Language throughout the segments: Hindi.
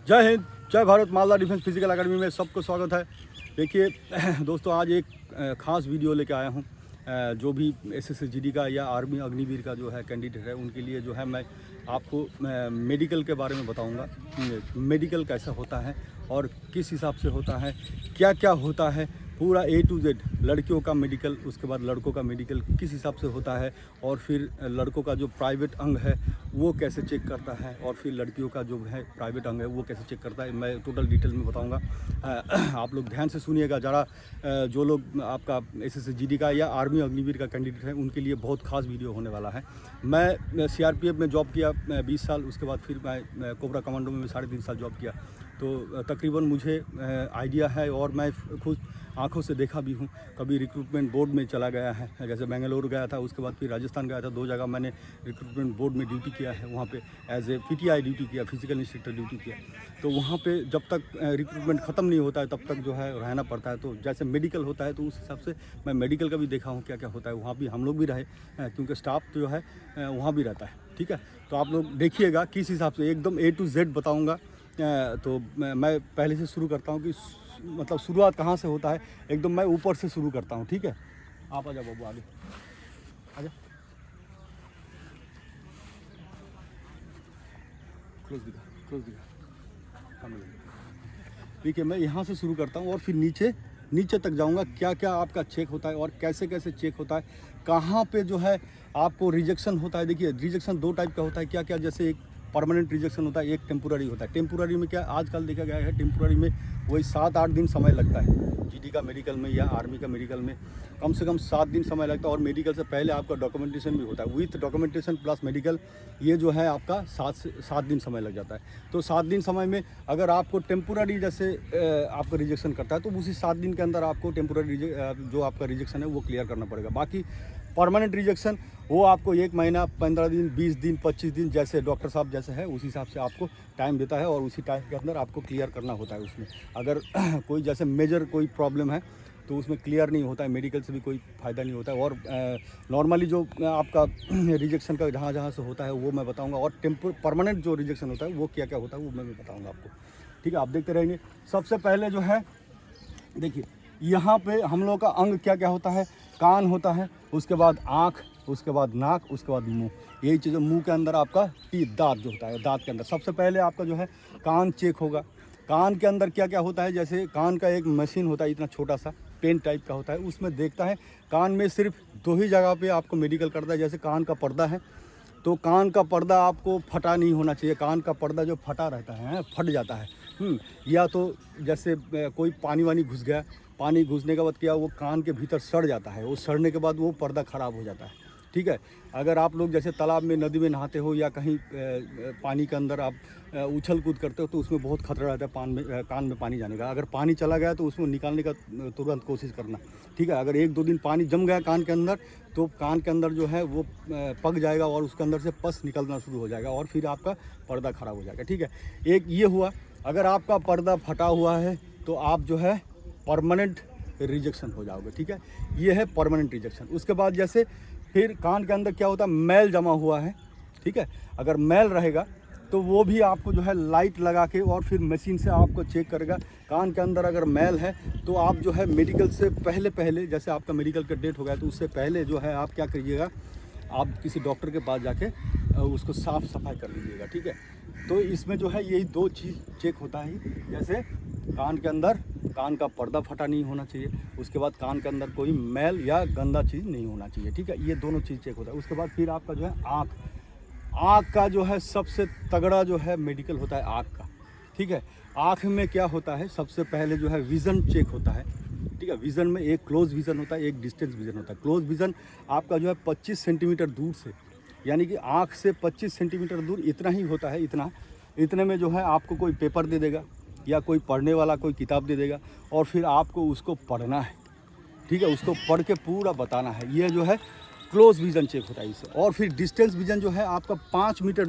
जय हिंद, जय Bharat. Malda defence physical academy में सबको स्वागत है। देखिए दोस्तों, आज एक ख़ास वीडियो लेके आया हूँ। जो भी SSGD का या आर्मी अग्निवीर का जो है कैंडिडेट है, उनके लिए जो है मैं आपको मेडिकल के बारे में बताऊँगा। मेडिकल कैसा होता है और किस हिसाब से होता है, क्या क्या होता है, पूरा A to Z। लड़कियों का मेडिकल, उसके बाद लड़कों का मेडिकल किस हिसाब से होता है, और फिर लड़कों का जो प्राइवेट अंग है वो कैसे चेक करता है, और फिर लड़कियों का जो है प्राइवेट अंग है वो कैसे चेक करता है, मैं टोटल डिटेल में बताऊंगा। आप लोग ध्यान से सुनिएगा ज़रा। जो लोग आपका SSGD का या आर्मी अग्निवीर का कैंडिडेट है, उनके लिए बहुत खास वीडियो होने वाला है। मैं CRPF में जॉब किया 20 साल, उसके बाद फिर मैं कोबरा कमांडो में 3.5 साल जॉब किया। तो तकरीबन मुझे आइडिया है, और मैं खुद आंखों से देखा भी हूँ। कभी रिक्रूटमेंट बोर्ड में चला गया है, जैसे बेंगलुरु गया था, उसके बाद फिर राजस्थान गया था। 2 जगह मैंने रिक्रूटमेंट बोर्ड में ड्यूटी किया है। वहाँ पे एज ए PTI ड्यूटी किया, फिजिकल इंस्ट्रक्टर ड्यूटी किया। तो वहाँ पे जब तक रिक्रूटमेंट ख़त्म नहीं होता है, तब तक जो है रहना पड़ता है। तो जैसे मेडिकल होता है, तो उस हिसाब से मैं मेडिकल का भी देखा हूँ क्या क्या होता है। वहाँ भी हम लोग भी रहे, क्योंकि स्टाफ जो है वहाँ भी रहता है। ठीक है, तो आप लोग देखिएगा किस हिसाब से एकदम A to Z बताऊँगा। तो मैं पहले से शुरू करता हूँ कि मतलब शुरुआत कहाँ से होता है। एकदम मैं ऊपर से शुरू करता हूँ। ठीक है, आप आ जाओ बाबू, आगे आ जाओ। क्लोज दिखा। ठीक है, मैं यहाँ से शुरू करता हूँ और फिर नीचे तक जाऊँगा। क्या क्या आपका चेक होता है और कैसे कैसे चेक होता है, कहाँ पे जो है आपको रिजेक्शन होता है। देखिए, रिजेक्शन 2 टाइप का होता है। क्या क्या, जैसे एक परमानेंट रिजेक्शन होता है, एक टेम्पोररी होता है। टेम्पोररी में क्या आजकल देखा गया है, टेम्पोररी में वही 7-8 दिन समय लगता है। GD का मेडिकल में या आर्मी का मेडिकल में कम से कम 7 दिन समय लगता है। और मेडिकल से पहले आपका डॉक्यूमेंटेशन भी होता है, विथ डॉक्यूमेंटेशन प्लस मेडिकल। ये जो है आपका 7 दिन समय लग जाता है। तो 7 दिन समय में अगर आपको टेम्पोररी जैसे आपका रिजेक्शन करता है, तो उसी 7 दिन के अंदर आपको टेम्पोररी जो आपका रिजेक्शन है वो क्लियर करना पड़ेगा। बाकी परमानेंट रिजेक्शन वो आपको 1 महीना, 15 दिन, 20 दिन, 25 दिन, जैसे डॉक्टर साहब जैसे है उस हिसाब से आपको टाइम देता है, और उसी टाइम के अंदर आपको क्लियर करना होता है। उसमें अगर कोई जैसे मेजर कोई प्रॉब्लम है तो उसमें क्लियर नहीं होता है, मेडिकल से भी कोई फ़ायदा नहीं होता है। और नॉर्मली जो आपका रिजेक्शन का जहाँ से होता है वो मैं बताऊँगा, और परमानेंट जो रिजेक्शन होता है वो क्या क्या होता है वो मैं बताऊँगा आपको। ठीक है, आप देखते रहेंगे। सबसे पहले जो है देखिए, यहाँ पे हम लोग का अंग क्या क्या होता है। कान होता है, उसके बाद आँख, उसके बाद नाक, उसके बाद मुंह। यही चीज़ें मुंह के अंदर आपका दांत जो होता है, दांत के अंदर सबसे पहले आपका जो है कान चेक होगा। कान के अंदर क्या क्या होता है, जैसे कान का एक मशीन होता है, इतना छोटा सा पेन टाइप का होता है, उसमें देखता है। कान में सिर्फ 2 ही जगह पे आपको मेडिकल करता है। जैसे कान का पर्दा है, तो कान का पर्दा आपको फटा नहीं होना चाहिए। कान का पर्दा जो फटा रहता है, फट जाता है। या तो जैसे कोई पानी वानी घुस गया, पानी घुसने के बाद क्या वो कान के भीतर सड़ जाता है, वो सड़ने के बाद वो पर्दा ख़राब हो जाता है। ठीक है, अगर आप लोग जैसे तालाब में, नदी में नहाते हो, या कहीं पानी के अंदर आप उछल कूद करते हो, तो उसमें बहुत खतरा रहता है कान में पानी जाने का। अगर पानी चला गया तो उसमें निकालने का तुरंत कोशिश करना। ठीक है, अगर 1-2 दिन पानी जम गया कान के अंदर, तो कान के अंदर जो है वो पक जाएगा, और उसके अंदर से पस निकलना शुरू हो जाएगा, और फिर आपका पर्दा ख़राब हो जाएगा। ठीक है, एक ये हुआ। अगर आपका पर्दा फटा हुआ है तो आप जो है परमानेंट रिजेक्शन हो जाओगे। ठीक है, ये है परमानेंट रिजेक्शन। उसके बाद जैसे फिर कान के अंदर क्या होता है, मैल जमा हुआ है। ठीक है, अगर मैल रहेगा तो वो भी आपको जो है लाइट लगा के और फिर मशीन से आपको चेक करेगा। कान के अंदर अगर मैल है तो आप जो है मेडिकल से पहले जैसे आपका मेडिकल का डेट हो गया, तो उससे पहले जो है आप क्या करिएगा, आप किसी डॉक्टर के पास जाके उसको साफ़ सफाई कर लीजिएगा। ठीक है, तो इसमें जो है यही 2 चीज़ चेक होता है। जैसे कान के अंदर कान का पर्दा फटा नहीं होना चाहिए, उसके बाद कान के अंदर कोई मैल या गंदा चीज़ नहीं होना चाहिए। ठीक है, ये दोनों चीज़ चेक होता है। उसके बाद फिर आपका जो है आँख का जो है सबसे तगड़ा जो है मेडिकल होता है आँख का। ठीक है, आँख में क्या होता है, सबसे पहले जो है विज़न चेक होता है। ठीक है, विज़न में एक क्लोज विज़न होता है, एक डिस्टेंस विज़न होता है। क्लोज विज़न आपका जो है 25 सेंटीमीटर दूर से, यानी कि आँख से 25 सेंटीमीटर दूर इतना ही होता है। इतने में जो है आपको कोई पेपर दे देगा, या कोई पढ़ने वाला कोई किताब दे देगा, और फिर आपको उसको पढ़ना है। ठीक है, उसको पढ़ के पूरा बताना है। ये जो है क्लोज विज़न चेक होता है इससे। और फिर डिस्टेंस विज़न जो है आपका 5 मीटर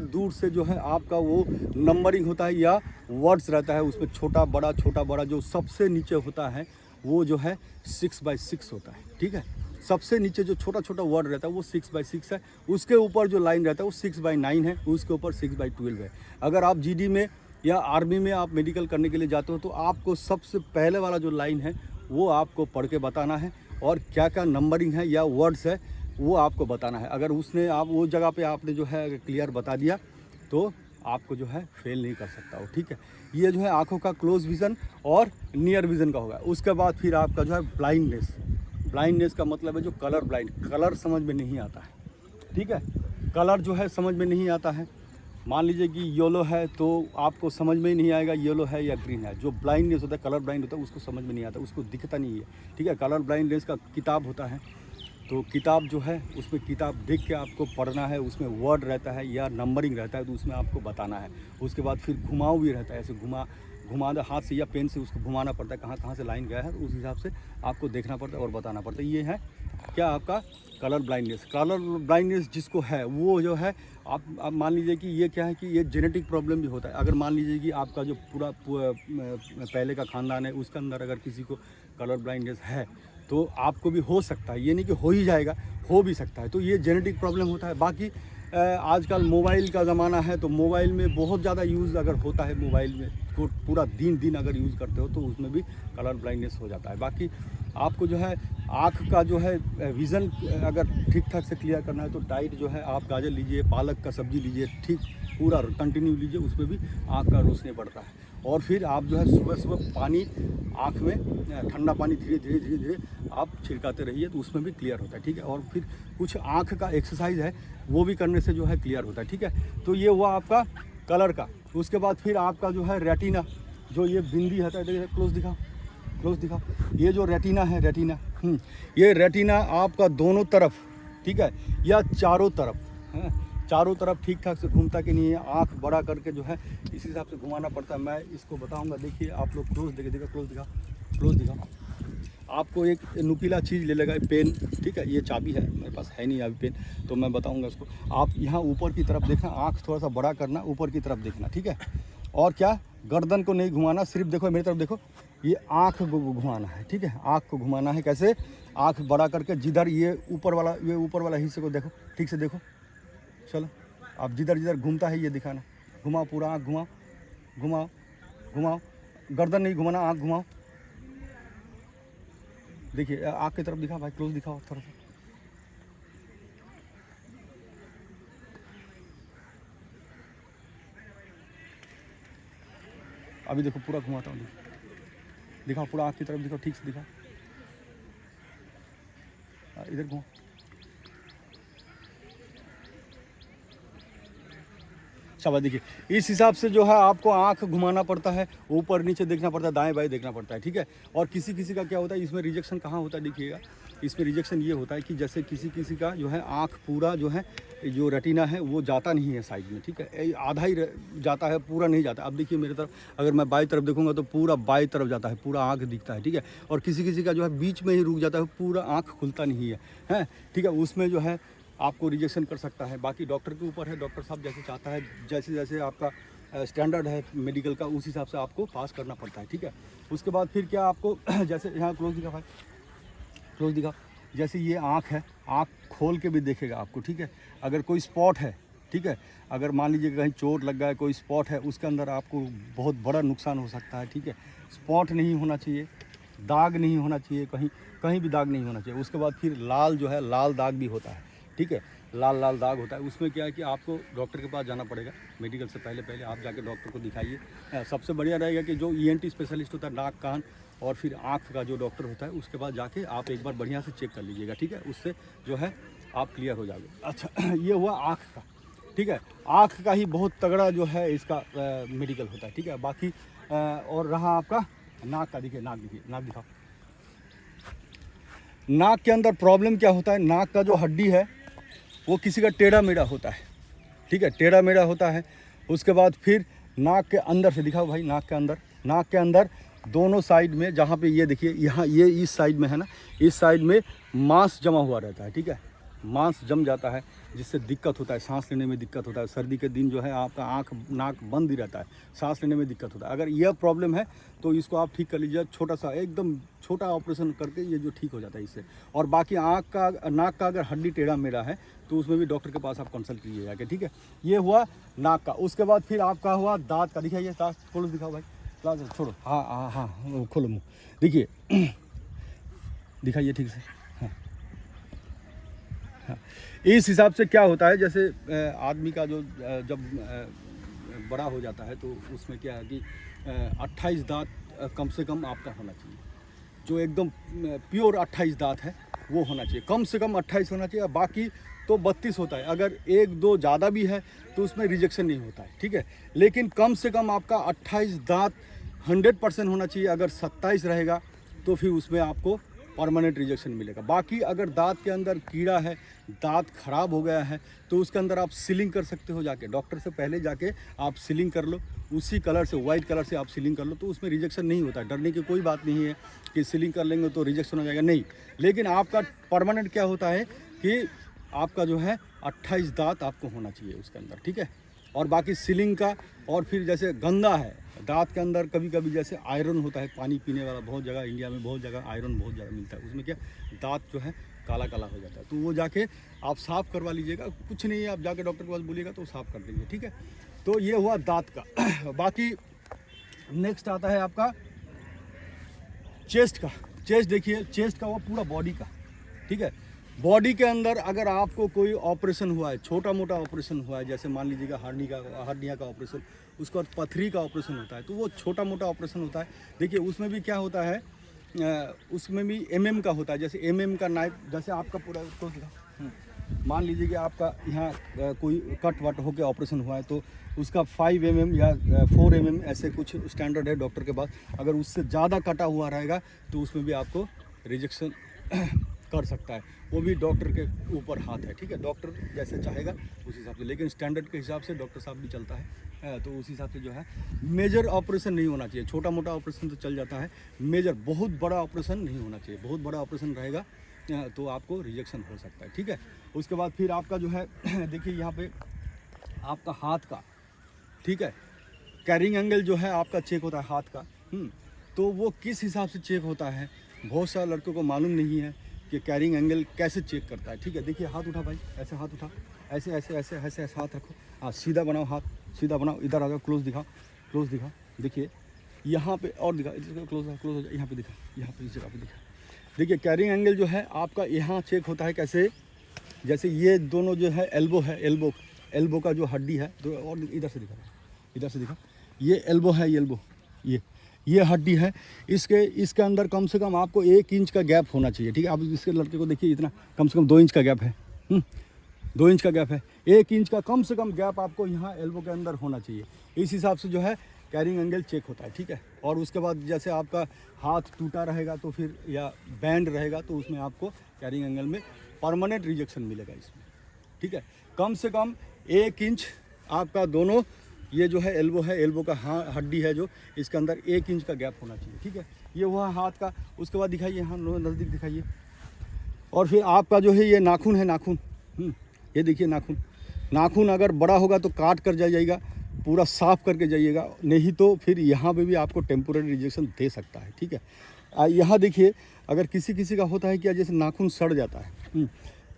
दूर से जो है आपका वो नंबरिंग होता है, या वर्ड्स रहता है उसमें, छोटा बड़ा। जो सबसे नीचे होता है वो जो है 6x6 होता है। ठीक है, सबसे नीचे जो छोटा छोटा वर्ड रहता है वो 6/6 है, उसके ऊपर जो लाइन रहता है वो 6/9 है, उसके ऊपर 6/12 है। अगर आप जीडी में या आर्मी में आप मेडिकल करने के लिए जाते हो तो आपको सबसे पहले वाला जो लाइन है वो आपको पढ़ के बताना है, और क्या क्या नंबरिंग है या वर्ड्स है वो आपको बताना है। अगर उसने आप वो जगह पे आपने जो है क्लियर बता दिया तो आपको जो है फेल नहीं कर सकता हो, ठीक है। ये जो है आंखों का क्लोज विज़न और नियर विज़न का होगा। उसके बाद फिर आपका जो है ब्लाइंडनेस। ब्लाइंडनेस का मतलब है जो कलर ब्लाइंड, कलर समझ में नहीं आता है, ठीक है। कलर जो है समझ में नहीं आता है। मान लीजिए कि येलो है तो आपको समझ में ही नहीं आएगा येलो है या ग्रीन है। जो ब्लाइंडनेस होता है, कलर ब्लाइंड होता है, उसको समझ में नहीं आता, उसको दिखता नहीं है, ठीक है। कलर ब्लाइंडनेस का किताब होता है, तो किताब जो है उसमें किताब देख के आपको पढ़ना है, उसमें वर्ड रहता है या नंबरिंग रहता है तो उसमें आपको बताना है। उसके बाद फिर घुमाव भी रहता है, ऐसे घुमाना हाथ से या पेन से उसको घुमाना पड़ता है, कहाँ कहाँ से लाइन गया है तो उस हिसाब से आपको देखना पड़ता है और बताना पड़ता है। ये है क्या आपका कलर ब्लाइंडनेस। कलर ब्लाइंडनेस जिसको है वो जो है आप मान लीजिए कि ये क्या है कि ये जेनेटिक प्रॉब्लम भी होता है। अगर मान लीजिए कि आपका जो पूरा पहले का ख़ानदान है उसके अंदर अगर किसी को कलर ब्लाइंडनेस है तो आपको भी हो सकता है, ये नहीं कि हो ही जाएगा, हो भी सकता है। तो ये जेनेटिक प्रॉब्लम होता है। बाकी आजकल मोबाइल का ज़माना है तो मोबाइल में बहुत ज़्यादा यूज़ अगर होता है, मोबाइल में को पूरा दिन अगर यूज़ करते हो तो उसमें भी कलर ब्लाइंडनेस हो जाता है। बाकी आपको जो है आँख का जो है विज़न अगर ठीक ठाक से क्लियर करना है तो डाइट जो है आप गाजर लीजिए, पालक का सब्ज़ी लीजिए, ठीक पूरा कंटिन्यू लीजिए, उसमें भी आँख का रोशनी बढ़ता है। और फिर आप जो है सुबह सुबह पानी आँख में ठंडा पानी धीरे धीरे आप छिड़काते रहिए तो उसमें भी क्लियर होता है, ठीक है। और फिर कुछ आँख का एक्सरसाइज है वो भी करने से जो है क्लियर होता है, ठीक है। तो ये हुआ आपका कलर का। उसके बाद फिर आपका जो है रेटिना, जो ये बिंदी है, देखिए क्लोज दिखाओ, ये जो रेटिना है, रेटिना ये रेटिना आपका दोनों तरफ, ठीक है, या चारों तरफ है, चारों तरफ ठीक ठाक से घूमता कि नहीं है। आँख बड़ा करके जो है इस हिसाब से घुमाना पड़ता है। मैं इसको बताऊंगा, देखिए आप लोग क्लोज क्लोज दिखाओ। आपको एक नुकीला चीज़ ले लेगा, पेन, ठीक है, ये चाबी है, मेरे पास है नहीं अभी पेन, तो मैं बताऊंगा इसको। आप यहाँ ऊपर की तरफ देखना, आँख थोड़ा सा बड़ा करना, ऊपर की तरफ देखना, ठीक है। और क्या, गर्दन को नहीं घुमाना, सिर्फ देखो मेरी तरफ देखो, ये आँख को घुमाना है, ठीक है। आँख को घुमाना है कैसे, आँख बड़ा करके जिधर ये ऊपर वाला हिस्से को देखो, ठीक से देखो। चलो आप जिधर घूमता है ये दिखाना, घुमाओ पूरा आँख घुमाओ, गर्दन नहीं घुमाना, आँख घुमाओ। देखिए आँख की तरफ दिखा भाई, क्लोज दिखाओ थोड़ा सा। अभी देखो पूरा घुमाता हूँ, दिखाओ पूरा आँख की तरफ दिखाओ, ठीक से दिखाओ, इधर घुमाओ। शाबाश। देखिए इस हिसाब से जो है आपको आंख घुमाना पड़ता है, ऊपर नीचे देखना पड़ता है, दाएं बाएं देखना पड़ता है, ठीक है। और किसी का क्या होता है, इसमें रिजेक्शन कहाँ होता है, देखिएगा इसमें रिजेक्शन ये होता है कि जैसे किसी का जो है आंख पूरा जो है जो रेटिना है वो जाता नहीं है साइड में, ठीक है, आधा ही जाता है, पूरा नहीं जाता। अब देखिए मेरी तरफ, अगर मैं बाई तरफ देखूंगा तो पूरा बाई तरफ जाता है, पूरा आँख दिखता है, ठीक है। और किसी का जो है बीच में ही रुक जाता है, पूरा आँख खुलता नहीं है, ठीक है। उसमें जो है आपको रिजेक्शन कर सकता है। बाकी डॉक्टर के ऊपर है, डॉक्टर साहब जैसे चाहता है, जैसे आपका स्टैंडर्ड है मेडिकल का, उस हिसाब से आपको पास करना पड़ता है, ठीक है। उसके बाद फिर क्या आपको जैसे यहाँ क्लोज दिखा भाई, क्लोज दिखा, जैसे ये आँख है, आँख खोल के भी देखेगा आपको, ठीक है। अगर कोई स्पॉट है, ठीक है, अगर मान लीजिए कहीं चोट लग गया है, कोई स्पॉट है, उसके अंदर आपको बहुत बड़ा नुकसान हो सकता है, ठीक है। स्पॉट नहीं होना चाहिए, दाग नहीं होना चाहिए, कहीं भी दाग नहीं होना चाहिए। उसके बाद फिर लाल जो है, लाल दाग भी होता है, ठीक है, लाल दाग होता है। उसमें क्या है कि आपको डॉक्टर के पास जाना पड़ेगा, मेडिकल से पहले आप जाके डॉक्टर को दिखाइए। सबसे बढ़िया रहेगा कि जो ENT स्पेशलिस्ट होता है, नाक कान और फिर आँख का जो डॉक्टर होता है, उसके पास जाके आप एक बार बढ़िया से चेक कर लीजिएगा, ठीक है। उससे जो है आप क्लियर हो जाओगे। अच्छा ये हुआ आँख का, ठीक है। आँख का ही बहुत तगड़ा जो है इसका मेडिकल होता है, ठीक है। बाकी और रहा आपका नाक का, देखिए नाक दिखाओ। नाक के अंदर प्रॉब्लम क्या होता है, नाक का जो हड्डी है वो किसी का टेढ़ा मेढ़ा होता है, ठीक है, टेढ़ा मेढ़ा होता है। उसके बाद फिर नाक के अंदर से दिखाओ भाई, नाक के अंदर दोनों साइड में, जहाँ पे ये देखिए यहाँ ये इस साइड में है ना, इस साइड में मांस जमा हुआ रहता है, ठीक है, मांस जम जाता है, जिससे दिक्कत होता है, सांस लेने में दिक्कत होता है। सर्दी के दिन जो है आपका आँख नाक बंद ही रहता है, सांस लेने में दिक्कत होता है। अगर यह प्रॉब्लम है तो इसको आप ठीक कर लीजिए, छोटा सा एकदम छोटा ऑपरेशन करके ये जो ठीक हो जाता है इससे। और बाकी आँख का नाक का अगर हड्डी टेढ़ा मेढ़ा है तो उसमें भी डॉक्टर के पास आप कंसल्ट कीजिए जाके, ठीक है। ये हुआ नाक का। उसके बाद फिर आपका हुआ दांत का। दिखाइए, दांत खोलो, दिखाओ भाई, क्लास छोड़ो, हाँ हाँ हाँ, खोलो मुँह, देखिए दिखाइए ठीक से। हाँ हाँ, इस हिसाब से क्या होता है, जैसे आदमी का जो जब बड़ा हो जाता है तो उसमें क्या है कि 28 दांत कम से कम आपका होना चाहिए। जो एकदम प्योर 28 दांत है वो होना चाहिए, कम से कम 28 होना चाहिए। बाकी तो 32 होता है, अगर एक दो ज़्यादा भी है तो उसमें रिजेक्शन नहीं होता है, ठीक है। लेकिन कम से कम आपका 28 दांत 100% होना चाहिए। अगर 27 रहेगा तो फिर उसमें आपको परमानेंट रिजेक्शन मिलेगा। बाकी अगर दांत के अंदर कीड़ा है, दांत खराब हो गया है, तो उसके अंदर आप सीलिंग कर सकते हो जाके, डॉक्टर से पहले जाके आप सीलिंग कर लो, उसी कलर से, वाइट कलर से आप सीलिंग कर लो, तो उसमें रिजेक्शन नहीं होता है। डरने की कोई बात नहीं है कि सीलिंग कर लेंगे तो रिजेक्शन हो जाएगा, नहीं। लेकिन आपका परमानेंट क्या होता है कि आपका जो है 28 दांत आपको होना चाहिए उसके अंदर, ठीक है। और बाकी सीलिंग का, और फिर जैसे गंदा है दांत के अंदर, कभी कभी जैसे आयरन होता है, पानी पीने वाला, बहुत जगह इंडिया में बहुत जगह आयरन बहुत ज़्यादा मिलता है, उसमें क्या दांत जो है काला काला हो जाता है, तो वो जाके आप साफ़ करवा लीजिएगा। कुछ नहीं है, आप जाके डॉक्टर के पास बोलिएगा तो साफ़ कर देंगे, ठीक है। तो ये हुआ दांत का। बाकी नेक्स्ट आता है आपका चेस्ट का। चेस्ट देखिए, चेस्ट का वो पूरा बॉडी का, ठीक है। बॉडी के अंदर अगर आपको कोई ऑपरेशन हुआ है, छोटा मोटा ऑपरेशन हुआ है, जैसे मान लीजिएगा हर्निया का ऑपरेशन, उसके बाद पथरी का ऑपरेशन होता है, तो वो छोटा मोटा ऑपरेशन होता है। देखिए उसमें भी क्या होता है, उसमें भी एमएम का होता है। जैसे एमएम का नाइफ, जैसे आपका पूरा तो मान लीजिए कि आपका यहाँ कोई कट वट होकर ऑपरेशन हुआ है, तो उसका 5 mm या 4 mm ऐसे कुछ स्टैंडर्ड है डॉक्टर के पास। अगर उससे ज़्यादा कटा हुआ रहेगा तो उसमें भी आपको रिजेक्शन कर सकता है, वो भी डॉक्टर के ऊपर हाथ है, ठीक है। डॉक्टर जैसे चाहेगा उस हिसाब से, लेकिन स्टैंडर्ड के हिसाब से डॉक्टर साहब भी चलता है, तो उस हिसाब से जो है मेजर ऑपरेशन नहीं होना चाहिए। छोटा मोटा ऑपरेशन तो चल जाता है, मेजर बहुत बड़ा ऑपरेशन नहीं होना चाहिए। बहुत बड़ा ऑपरेशन रहेगा तो आपको रिजेक्शन हो सकता है, ठीक है। उसके बाद फिर आपका जो है देखिए यहाँ पे आपका हाथ का, ठीक है, कैरिंग एंगल जो है आपका चेक होता है हाथ का। तो वो किस हिसाब से चेक होता है, बहुत सारे लड़कों को मालूम नहीं है कि कैरिंग एंगल कैसे चेक करता है, ठीक है। देखिए हाथ उठा भाई, ऐसे हाथ उठा, ऐसे ऐसे ऐसे ऐसे ऐसे हाथ रखो, हाँ सीधा बनाओ, हाथ सीधा बनाओ, इधर आ जाओ, क्लोज दिखाओ, क्लोज दिखाओ। देखिए यहाँ पे और दिखा, क्लोज हो जाए, यहाँ पे दिखा, यहाँ पे इस जगह पे दिखा। देखिए कैरिंग एंगल जो है आपका यहाँ चेक होता है कैसे, जैसे ये दोनों जो है एल्बो है, एल्बो का जो हड्डी है, तो और इधर से दिखा, इधर से दिखा, ये एल्बो है, ये एल्बो, ये हड्डी है। इसके अंदर कम से कम आपको 1 इंच का गैप होना चाहिए, ठीक है। आप इसके लड़के को देखिए, इतना कम से कम 2 इंच का गैप है, 2 इंच का गैप है। 1 इंच का कम से कम गैप आपको यहाँ एल्बो के अंदर होना चाहिए। इस हिसाब से जो है कैरिंग एंगल चेक होता है, ठीक है। और उसके बाद जैसे आपका हाथ टूटा रहेगा तो फिर, या बैंड रहेगा तो उसमें आपको कैरिंग एंगल में परमानेंट रिजेक्शन मिलेगा इसमें, ठीक है। कम से कम 1 इंच आपका दोनों, ये जो है एल्बो का हड्डी है जो, इसके अंदर 1 इंच का गैप होना चाहिए, ठीक है। ये हुआ हाथ का। उसके बाद दिखाइए, यहाँ नज़दीक दिखाइए। और फिर आपका जो है ये नाखून है, नाखून, ये देखिए नाखून अगर बड़ा होगा तो काट कर जाइएगा, पूरा साफ़ करके जाइएगा, नहीं तो फिर यहाँ पे भी आपको टेम्पोररी रिजेक्शन दे सकता है, ठीक है। यहाँ देखिए, अगर किसी का होता है क्या, जैसे नाखून सड़ जाता है,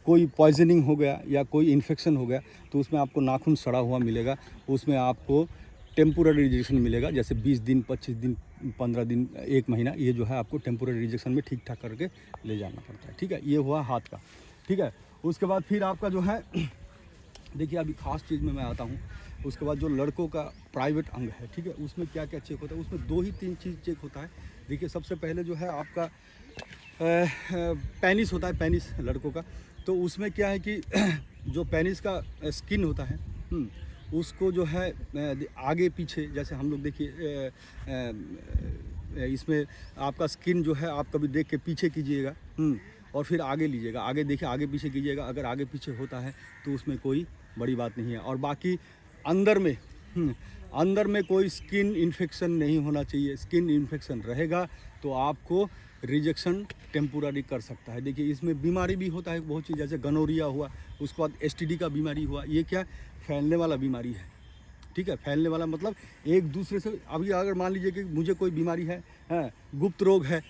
कोई पॉइजनिंग हो गया या कोई इन्फेक्शन हो गया, तो उसमें आपको नाखून सड़ा हुआ मिलेगा, उसमें आपको टेम्पोररी रिजेक्शन मिलेगा। जैसे 20 दिन, 25 दिन, 15 दिन, 1 महीना, ये जो है आपको टेम्पोररी रिजेक्शन में ठीक ठाक करके ले जाना पड़ता है, ठीक है। ये हुआ हाथ का, ठीक है। उसके बाद फिर आपका जो है देखिए, अभी ख़ास चीज़ में मैं आता हूँ। उसके बाद जो लड़कों का प्राइवेट अंग है, ठीक है, उसमें क्या क्या चेक होता है, उसमें 2 ही 3 चीज़ चेक होता है। देखिए सबसे पहले जो है आपका पेनिस होता है, पेनिस लड़कों का। तो उसमें क्या है कि जो पेनिस का स्किन होता है, उसको जो है आगे पीछे, जैसे हम लोग देखिए इसमें आपका स्किन जो है, आप कभी देख के पीछे कीजिएगा और फिर आगे लीजिएगा, आगे देखिए, आगे पीछे कीजिएगा। अगर आगे पीछे होता है तो उसमें कोई बड़ी बात नहीं है। और बाकी अंदर में कोई स्किन इन्फेक्शन नहीं होना चाहिए। स्किन इन्फेक्शन रहेगा तो आपको रिजेक्शन टेम्पोररी कर सकता है। देखिए इसमें बीमारी भी होता है बहुत चीज़, जैसे गनोरिया हुआ, उसके बाद एसटीडी का बीमारी हुआ, ये क्या फैलने वाला बीमारी है, ठीक है। फैलने वाला मतलब एक दूसरे से, अभी अगर मान लीजिए कि मुझे कोई बीमारी है, गुप्त रोग है,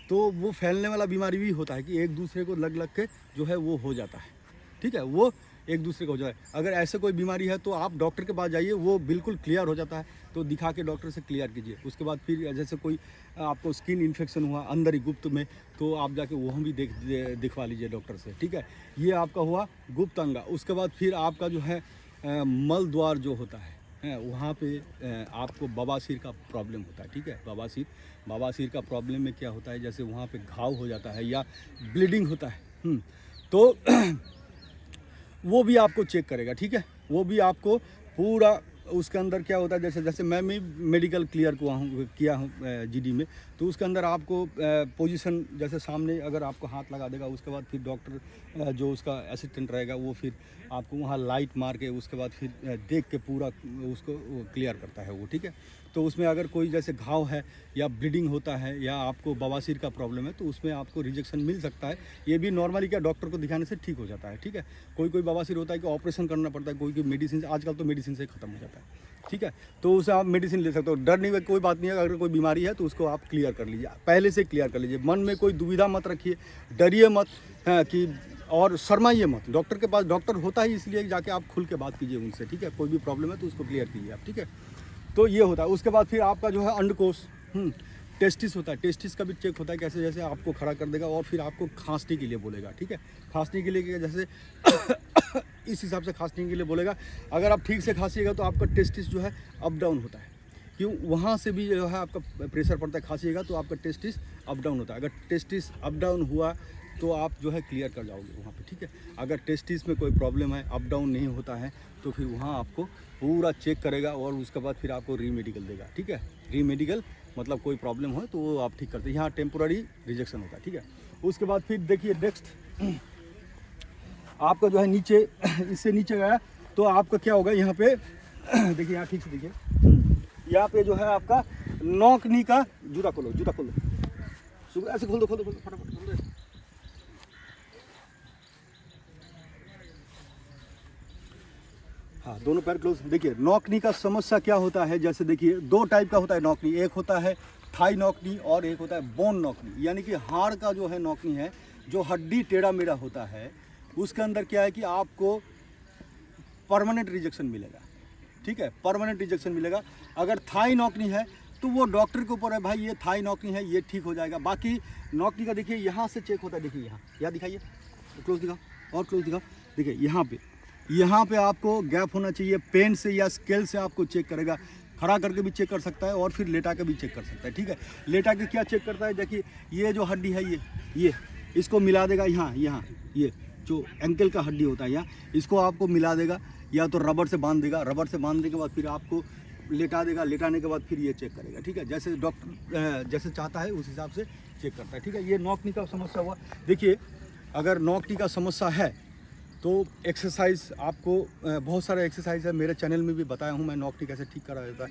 तो वो फैलने वाला बीमारी भी होता है कि एक दूसरे को लग लग के जो है वो हो जाता है, ठीक है, वो एक दूसरे को हो जाए। अगर ऐसे कोई बीमारी है तो आप डॉक्टर के पास जाइए, वो बिल्कुल क्लियर हो जाता है, तो दिखा के डॉक्टर से क्लियर कीजिए। उसके बाद फिर जैसे कोई आपको स्किन इन्फेक्शन हुआ अंदर ही गुप्त में, तो आप जाके वो भी दिखवा लीजिए डॉक्टर से, ठीक है। ये आपका हुआ गुप्त अंग। उसके बाद फिर आपका जो है मल द्वार जो होता है वहाँ पे आपको बवासीर का प्रॉब्लम होता है, ठीक है। बवासीर का प्रॉब्लम में क्या होता है, जैसे वहाँ पे घाव हो जाता है या ब्लीडिंग होता है, तो वो भी आपको चेक करेगा, ठीक है। वो भी आपको पूरा उसके अंदर क्या होता है, जैसे जैसे मैं भी मेडिकल क्लियर किया हूँ जीडी में, तो उसके अंदर आपको पोजीशन जैसे सामने अगर आपको हाथ लगा देगा, उसके बाद फिर डॉक्टर जो उसका असिस्टेंट रहेगा वो फिर आपको वहाँ लाइट मार के उसके बाद फिर देख के पूरा उसको क्लियर करता है वो, ठीक है। तो उसमें अगर कोई जैसे घाव है या ब्लीडिंग होता है या आपको बवासीर का प्रॉब्लम है, तो उसमें आपको रिजेक्शन मिल सकता है। ये भी नॉर्मली क्या डॉक्टर को दिखाने से ठीक हो जाता है, ठीक है। कोई बवासीर होता है कि ऑपरेशन करना पड़ता है, कोई मेडिसिन, आजकल तो मेडिसिन से ख़त्म हो जाता है, ठीक है। तो उसे आप मेडिसिन ले सकते हो, डर नहीं, कोई बात नहीं है। अगर कोई बीमारी है तो उसको आप क्लियर कर लीजिए, पहले से क्लियर कर लीजिए। मन में कोई दुविधा मत रखिए, डरिए मत कि और शर्माइए मत। डॉक्टर के पास, डॉक्टर होता ही इसलिए जाके आप खुल के बात कीजिए उनसे, ठीक है। कोई भी प्रॉब्लम है तो उसको क्लियर कीजिए आप, ठीक है। तो ये होता है। उसके बाद फिर आपका जो है अंडकोश, टेस्टिस होता है, टेस्टिस का भी चेक होता है, कैसे जैसे आपको खड़ा कर देगा और फिर आपको खांसने के लिए बोलेगा, ठीक है। खांसने के लिए जैसे इस हिसाब से खांसने के लिए बोलेगा। अगर आप ठीक से खांसीएगा तो आपका टेस्टिस जो है अप डाउन होता है, क्यों, वहाँ से भी जो है आपका प्रेशर पड़ता है। खांसीएगा तो आपका टेस्टिस अप डाउन होता है। अगर टेस्टिस अप डाउन हुआ तो आप जो है क्लियर कर जाओगे वहाँ पे, ठीक है। अगर टेस्टिस में कोई प्रॉब्लम है, अप डाउन नहीं होता है, तो फिर वहाँ आपको पूरा चेक करेगा और उसके बाद फिर आपको रीमेडिकल देगा, ठीक है। रीमेडिकल मतलब कोई प्रॉब्लम हो तो वो आप ठीक करते हैं। यहाँ टेम्पोररी रिजेक्शन होता है, ठीक है। उसके बाद फिर देखिए नेक्स्ट आपका जो है नीचे, इससे नीचे गया तो आपका क्या होगा, यहाँ पे देखिए, यहाँ ठीक से देखिए, यहाँ पे जो है आपका नौकनी का जूता खोलो, ऐसे खोल दो फटाफट खोल दो। हाँ, दोनों पैर क्लोज। देखिए नौकनी का समस्या क्या होता है, जैसे देखिए दो टाइप का होता है नौकनी, एक होता है थाई नौकनी और एक होता है बोन नौकनी, यानी कि हाड़ का जो है नौकनी है, जो हड्डी टेढ़ा मेढ़ा होता है, उसके अंदर क्या है कि आपको परमानेंट रिजेक्शन मिलेगा, ठीक है, परमानेंट रिजेक्शन मिलेगा। अगर थाई नौकनी है तो वो डॉक्टर के ऊपर है, भाई ये थाई नौकनी है, ये ठीक हो जाएगा। बाकी नौकनी का देखिए यहाँ से चेक होता है, देखिए यहाँ दिखाइए, क्लोज दिखाओ और क्लोज दिखाओ। देखिए यहाँ पे आपको गैप होना चाहिए, पेन से या स्केल से आपको चेक करेगा, खड़ा करके भी चेक कर सकता है और फिर लेटा के भी चेक कर सकता है, ठीक है। लेटा के क्या चेक करता है, देखिए ये जो हड्डी है ये इसको मिला देगा, यहाँ ये जो एंकल का हड्डी होता है यहाँ, इसको आपको मिला देगा या तो रबर से बांध देगा, रबर से बांधने के बाद फिर आपको लेटा देगा, लेटाने के बाद फिर ये चेक करेगा, ठीक है। जैसे डॉक्टर जैसे चाहता है उस हिसाब से चेक करता है, ठीक है। ये नौकनी का समस्या हुआ। देखिए अगर नौकनी का समस्या है तो एक्सरसाइज आपको बहुत सारे एक्सरसाइज है, मेरे चैनल में भी बताया हूँ मैं, नौकनी कैसे ठीक करा जाता है।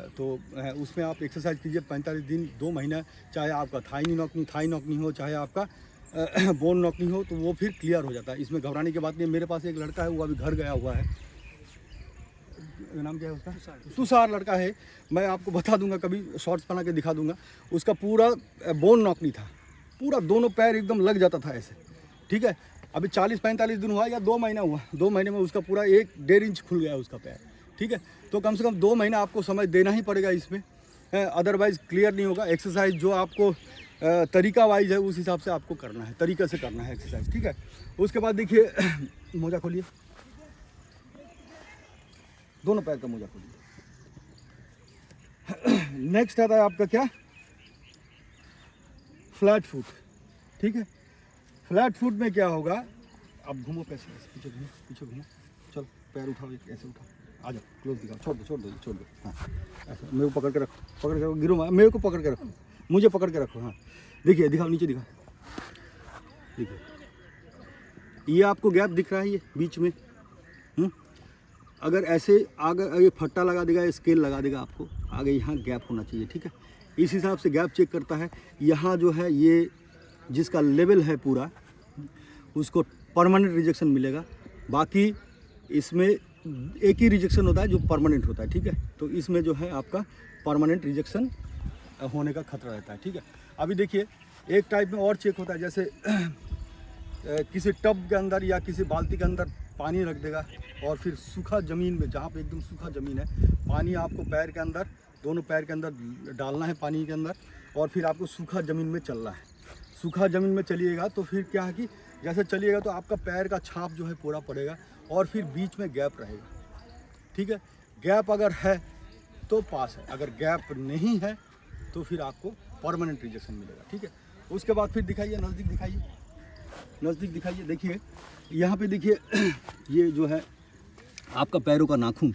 तो उसमें आप एक्सरसाइज कीजिए 45 दिन 2 महीना, चाहे आपका थाई नौकनी हो, चाहे आपका बोन नौकनी हो, तो वो फिर क्लियर हो जाता है। इसमें घबराने की बात नहीं। मेरे पास एक लड़का है, वो अभी घर गया हुआ है, नाम क्या है उसका, तुषार लड़का है, मैं आपको बता दूंगा, कभी शॉर्ट्स बना के दिखा दूंगा। उसका पूरा बोन नौकनी था, पूरा दोनों पैर एकदम लग जाता था ऐसे, ठीक है। अभी 40-45 दिन हुआ या 2 महीना हुआ, 2 महीने में उसका पूरा 1-1.5 इंच खुल गया उसका पैर, ठीक है। तो कम से कम 2 महीना आपको समय देना ही पड़ेगा इसमें, अदरवाइज़ क्लियर नहीं होगा। एक्सरसाइज जो आपको तरीका वाइज है उस हिसाब से आपको करना है, तरीके से करना है एक्सरसाइज, ठीक है। उसके बाद देखिए मोजा खोलिए, दोनों पैर का मोजा खोलिए। नेक्स्ट आता है आपका क्या, फ्लैट फुट, ठीक है। फ्लैट फुट में क्या होगा, आप घूमो, पैसे पीछे घूमो, चलो पैर उठाओ, ऐसे उठाओ, आ जाओ, क्लोज दिखाओ, छोड़ दो। हाँ ऐसे मेरे को पकड़ के रखो, गिरो, मेरे को पकड़ के रखो, मुझे पकड़ के रखो। हाँ देखिए, दिखाओ, नीचे दिखाओ, देखिए ये आपको गैप दिख रहा है, ये बीच में, अगर ऐसे आगे ये फट्टा लगा देगा, स्केल लगा देगा, आपको आगे यहाँ गैप होना चाहिए, ठीक है। इस हिसाब से गैप चेक करता है। यहाँ जो है ये जिसका लेवल है पूरा, उसको परमानेंट रिजेक्शन मिलेगा। बाकी इसमें एक ही रिजेक्शन होता है जो परमानेंट होता है, ठीक है। तो इसमें जो है आपका परमानेंट रिजेक्शन होने का खतरा रहता है, ठीक है। अभी देखिए एक टाइप में और चेक होता है, जैसे किसी टब के अंदर या किसी बाल्टी के अंदर पानी रख देगा और फिर सूखा ज़मीन में, जहाँ पे एकदम सूखा ज़मीन है, पानी आपको पैर के अंदर, दोनों पैर के अंदर डालना है पानी के अंदर, और फिर आपको सूखा ज़मीन में चलना है। सूखा ज़मीन में चलिएगा तो फिर क्या है कि जैसे चलिएगा तो आपका पैर का छाप जो है पूरा पड़ेगा और फिर बीच में गैप रहेगा, ठीक है। गैप अगर है तो पास है, अगर गैप नहीं है तो फिर आपको परमानेंट रिजेक्शन मिलेगा, ठीक है। उसके बाद फिर दिखाइए, नज़दीक दिखाइए, नज़दीक दिखाइए। देखिए यहाँ पे देखिए ये जो है आपका पैरों का नाखून,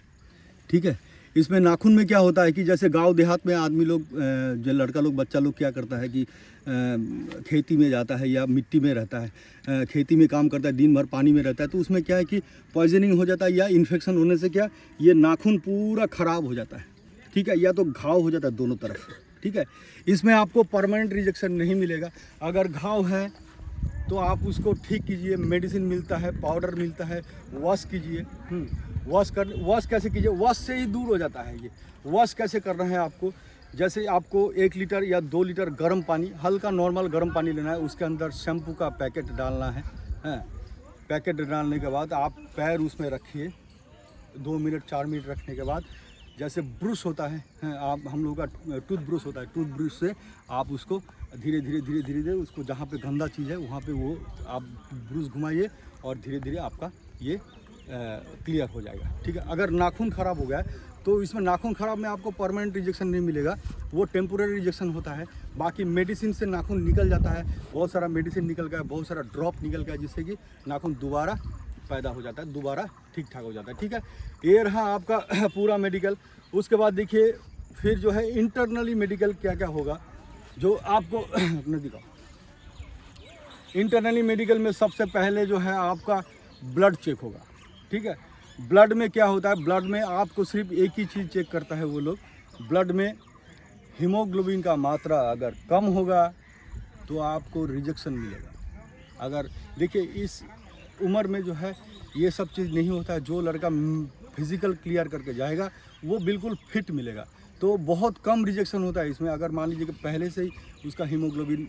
ठीक है। इसमें नाखून में क्या होता है कि जैसे गांव देहात में आदमी लोग, जो लड़का लोग, बच्चा लोग क्या करता है कि खेती में जाता है या मिट्टी में रहता है, खेती में काम करता है, दिन भर पानी में रहता है, तो उसमें क्या है कि पॉइजनिंग हो जाता है या इन्फेक्शन होने से क्या ये नाखून पूरा ख़राब हो जाता है, ठीक है, या तो घाव हो जाता है दोनों तरफ से, ठीक है। इसमें आपको परमानेंट रिजेक्शन नहीं मिलेगा। अगर घाव है तो आप उसको ठीक कीजिए, मेडिसिन मिलता है, पाउडर मिलता है, वॉश कीजिए। वॉश कैसे कीजिए? वॉश से ही दूर हो जाता है ये। वॉश कैसे करना है आपको? जैसे आपको 1 लीटर या 2 लीटर गर्म पानी, हल्का नॉर्मल गर्म पानी लेना है, उसके अंदर शैम्पू का पैकेट डालना है। पैकेट डालने के बाद आप पैर उसमें रखिए, 2 मिनट 4 मिनट रखने के बाद जैसे ब्रश होता है, आप हम लोगों का टूथ ब्रश होता है, टूथ ब्रश से आप उसको धीरे धीरे उसको जहाँ पे गंदा चीज़ है वहाँ पे वो आप ब्रश घुमाइए और धीरे धीरे आपका ये क्लियर हो जाएगा, ठीक है। अगर नाखून ख़राब हो गया है तो इसमें नाखून ख़राब में आपको परमानेंट रिजेक्शन नहीं मिलेगा, वो टेम्पोररी रिजेक्शन होता है। बाकी मेडिसिन से नाखून निकल जाता है, बहुत सारा मेडिसिन निकल गया, बहुत सारा ड्रॉप निकल गया, जिससे कि नाखून दोबारा पैदा हो जाता है, दोबारा ठीक ठाक हो जाता है, ठीक है। ये रहा आपका पूरा मेडिकल। उसके बाद देखिए फिर जो है इंटरनली मेडिकल क्या क्या होगा जो आपको अपने दिखाओ। इंटरनली मेडिकल में सबसे पहले जो है आपका ब्लड चेक होगा, ठीक है। ब्लड में क्या होता है? ब्लड में आपको सिर्फ एक ही चीज़ चेक करता है वो लोग, ब्लड में हीमोग्लोबिन का मात्रा अगर कम होगा तो आपको रिजेक्शन मिलेगा। अगर देखिए इस उम्र में जो है ये सब चीज़ नहीं होता है, जो लड़का फिज़िकल क्लियर करके जाएगा वो बिल्कुल फिट मिलेगा, तो बहुत कम रिजेक्शन होता है इसमें। अगर मान लीजिए कि पहले से ही उसका हीमोग्लोबिन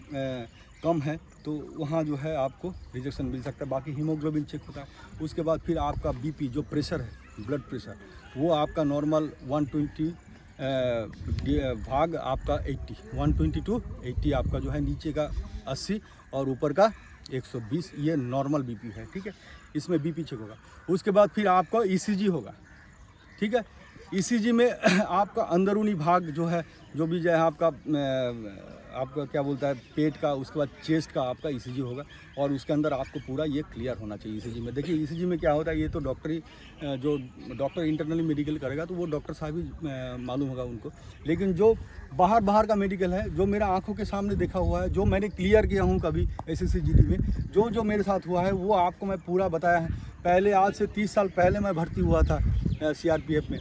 कम है तो वहाँ जो है आपको रिजेक्शन मिल सकता है। बाकी हीमोग्लोबिन चेक होता है। उसके बाद फिर आपका बीपी, जो प्रेशर है, ब्लड प्रेशर, वो आपका नॉर्मल 120 भाग आपका 80, 120 to 80 आपका जो है, नीचे का 80 और ऊपर का 120, ये नॉर्मल बीपी है, ठीक है। इसमें बीपी चेक होगा। उसके बाद फिर आपका ईसीजी होगा, ठीक है। ईसीजी में आपका अंदरूनी भाग जो है, जो भी जो है आपका क्या बोलता है पेट का, उसके बाद चेस्ट का आपका ईसीजी होगा और उसके अंदर आपको पूरा ये क्लियर होना चाहिए ईसीजी में। देखिए ईसीजी में क्या होता है, ये तो जो डॉक्टर इंटरनली मेडिकल करेगा तो वो डॉक्टर साहब ही मालूम होगा उनको, लेकिन जो बाहर का मेडिकल है, जो मेरा आंखों के सामने देखा हुआ है, जो मैंने क्लियर किया हूँ कभी SSCGD में, जो मेरे साथ हुआ है वो आपको मैं पूरा बताया है। पहले आज से 30 साल पहले मैं भर्ती हुआ था CRPF में,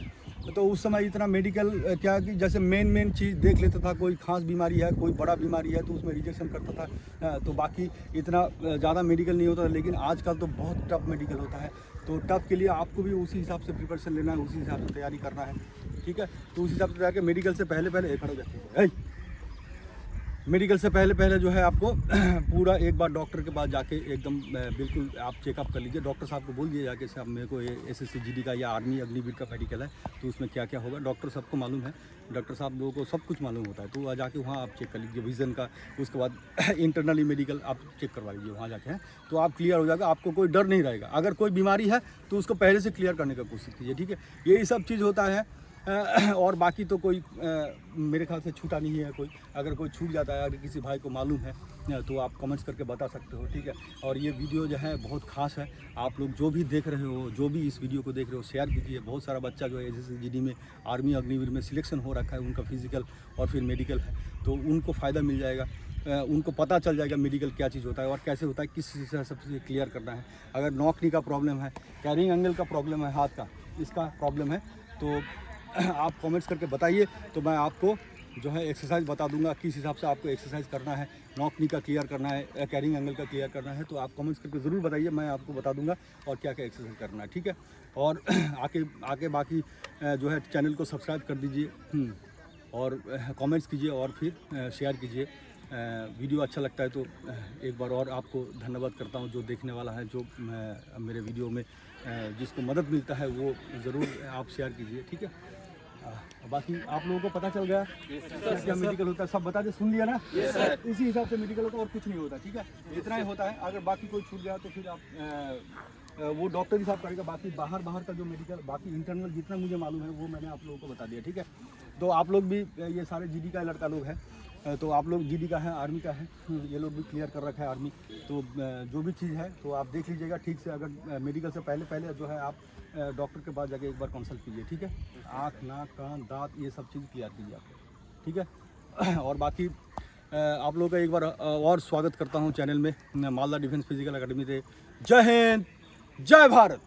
तो उस समय इतना मेडिकल क्या कि जैसे मेन चीज़ देख लेता था, कोई खास बीमारी है, कोई बड़ा बीमारी है तो उसमें रिजेक्शन करता था, तो बाकी इतना ज़्यादा मेडिकल नहीं होता था। लेकिन आजकल तो बहुत टफ मेडिकल होता है, तो टफ के लिए आपको भी उसी हिसाब से प्रिपरेशन लेना है, उसी हिसाब से तैयारी करना है, ठीक है। तो उसी हिसाब से जाके मेडिकल से पहले खड़े हो जाते हैं। मेडिकल से पहले जो है आपको पूरा एक बार डॉक्टर के पास जाके एकदम बिल्कुल आप चेकअप कर लीजिए। डॉक्टर साहब को बोल दिए जाके साहब मेरे को ये SSCGD का या आर्मी अग्निवीर का मेडिकल है, तो उसमें क्या क्या होगा। डॉक्टर सबको मालूम है, डॉक्टर साहब लोगों को सब कुछ मालूम होता है, तो जाके वहाँ आप चेक कर लीजिए विज़न का। उसके बाद इंटरनली मेडिकल आप चेक करवा लीजिए वहाँ जाके, तो आप क्लियर हो जाएगा, आपको कोई डर नहीं रहेगा। अगर कोई बीमारी है तो उसको पहले से क्लियर करने का कोशिश कीजिए, ठीक है। यही सब चीज़ होता है। और बाकी तो कोई मेरे ख्याल से छूटा नहीं है कोई। अगर कोई छूट जाता है, अगर किसी भाई को मालूम है तो आप कमेंट्स करके बता सकते हो, ठीक है। और ये वीडियो जो है बहुत खास है, आप लोग जो भी देख रहे हो, जो भी इस वीडियो को देख रहे हो, शेयर कीजिए। बहुत सारा बच्चा जो है SSCGD में, आर्मी अग्निवीर में सिलेक्शन हो रखा है, उनका फिजिकल और फिर मेडिकल है, तो उनको फ़ायदा मिल जाएगा, उनको पता चल जाएगा मेडिकल क्या चीज़ होता है और कैसे होता है, किस चीज़ से सबसे क्लियर करना है। अगर नॉक नी का प्रॉब्लम है, कैरिंग एंगल का प्रॉब्लम है, हाथ का इसका प्रॉब्लम है, तो आप कमेंट्स करके बताइए, तो मैं आपको जो है एक्सरसाइज बता दूंगा, किस हिसाब से आपको एक्सरसाइज करना है, नॉक नी का क्लियर करना है, कैरिंग एंगल का क्लियर करना है, तो आप कमेंट्स करके ज़रूर बताइए, मैं आपको बता दूंगा और क्या क्या एक्सरसाइज करना है, ठीक है। और आके बाकी जो है चैनल को सब्सक्राइब कर दीजिए और कमेंट्स कीजिए और फिर शेयर कीजिए। वीडियो अच्छा लगता है तो एक बार और आपको धन्यवाद करता हूँ, जो देखने वाला है, जो मेरे वीडियो में जिसको मदद मिलता है वो ज़रूर आप शेयर कीजिए, ठीक है। बाकी आप लोगों को पता चल गया क्या मेडिकल होता है, सब बता दे, सुन लिया ना। इसी हिसाब से मेडिकल होता है और कुछ नहीं होता, ठीक है, इतना ही होता है। अगर बाकी कोई छूट गया तो फिर आप वो डॉक्टर ही साहब करेगा। बाकी बाहर का जो मेडिकल, बाकी इंटरनल जितना मुझे मालूम है वो मैंने आप लोगों को बता दिया, ठीक है। तो आप लोग भी, ये सारे जीडी का लड़का लोग हैं, तो आप लोग जीडी का है, आर्मी का है, ये लोग भी क्लियर कर रखा है आर्मी। तो जो भी चीज़ है तो आप देख लीजिएगा ठीक से। अगर मेडिकल से पहले जो है आप डॉक्टर के पास जाके एक बार कंसल्ट कीजिए, ठीक है। आँख, नाक, कान, दांत, ये सब चीज़ क्लियर कीजिए आप, ठीक है। और बाकी आप लोगों का एक बार और स्वागत करता हूँ चैनल में, मालदा डिफेंस फिजिकल अकेडमी से। जय हिंद, जय भारत।